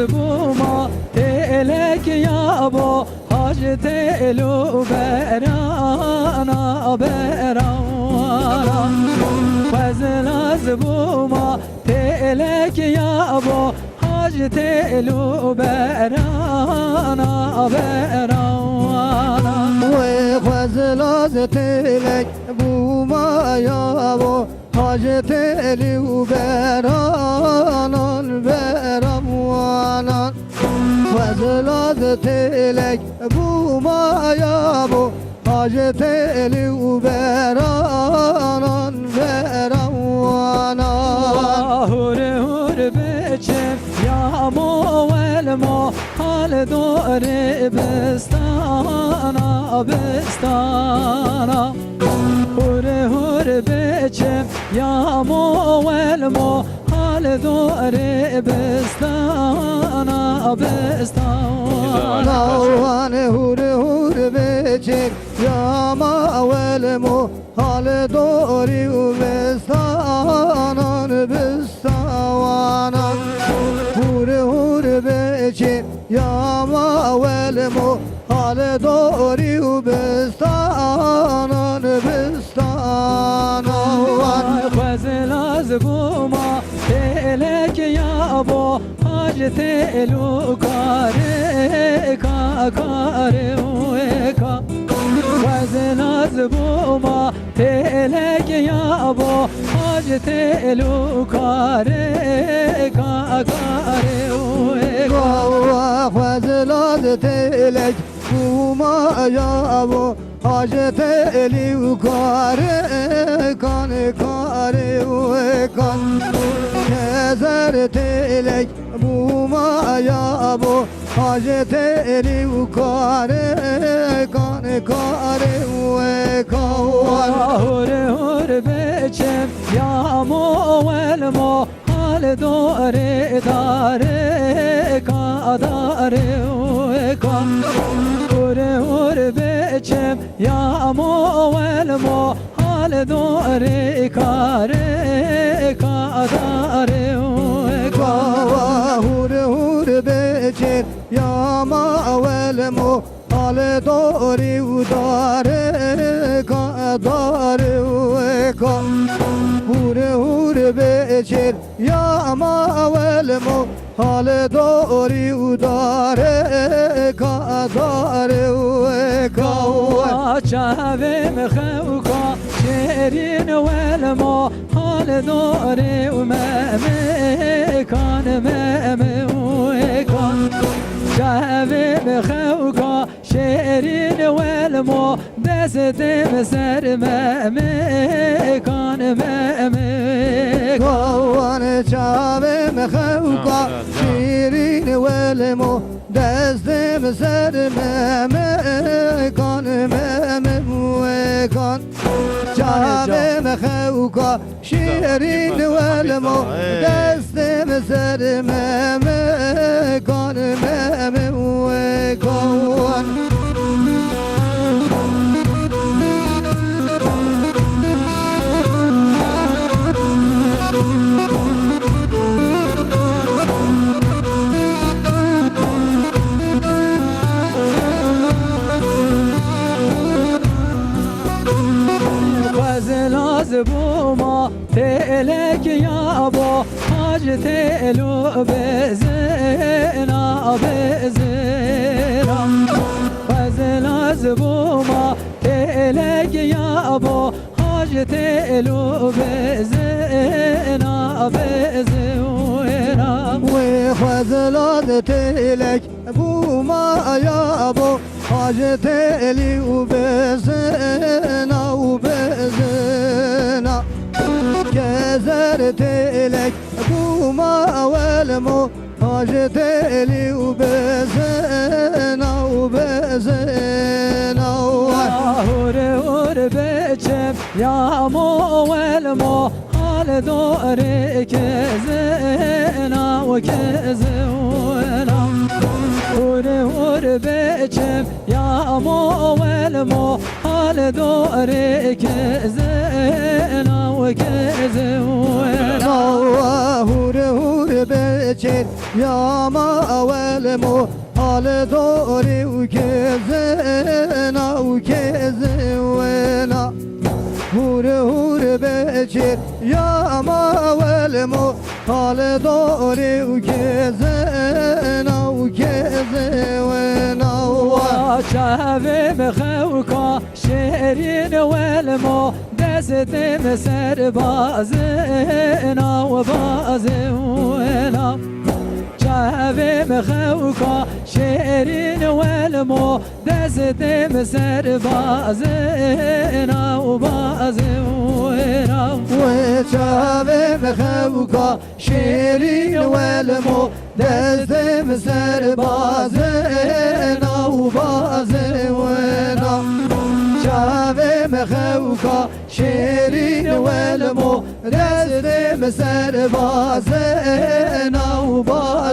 buma telek yabo hacı telu berana berana Fazlaz buma telek yabo hacı telu berana berana Ve fazlaz telek buma yabo hacı telu beranan beranan Fazlaz telek buma yabo hacı telu beranan beranan Hure hure beçem ya mo vel mo hal dore bistana bistana Hure hure beçem ya mo vel mo hal dore bistana bistana Navane hure hure beçek yama velmo hale dori bestanan bestanan Hure hure beçek yama velmo hale dori bestanan bestanan Fazlaz buma telek yabo hacı telu kare kare ueka Fazlaz buma telek yabo hacı telu kare kare ueka Fazlaz telek buma yabo hacı telu kare kare uekan Gezer telek buma yabo hacı telu kare uekan Hure hure beçem ya mo vel mo hal dore dare kadare uekan Hure hure beçem ya mo vel mo hal dore kare kadare uekan Hure hure beçer yama velmo hale dori udare kadare uekan Hure hure beçer yama velmo hale dori udare kadare uekan Çavim xevka şerin velmo hal dore umeme kan meme uekan Çavim xevka şerin velmo destem sermeme kan meme Kavan çavim xevka şirin velmo Destem sermeme kan meme kan Çavim xevka şirin velmo Destem sermeme kan meme kan Fazlaz buma telek yabo hacı telu bezena bezena Fazlaz buma telek yabo hacı telu bezena bezena Ve fazlaz telek buma yabo hacı telu bezena bezena Gezer telek buma velmo hacı telu bezena bezena Hure hure beçem ya mo vel mo hal dore kezena ve kezena Hure hure beçem ya mo vel mo hal dore kezena ve kezena Hure hure بچر یا ما اول مو حال دوری و کزنا و کزونا هور هور بچر یا ما اول مو حال دوری و کزنا و کزونا شافم خوكا شيرين والمو دستم سربازنا وبازونا شافم خوكا شيرين والمو دستم سربازنا وبازونا وشافم خوكا شيرين والمو دستم سربازنا وبازونا شافم خوكا شيرين والمو دستم سربازنا وبازونا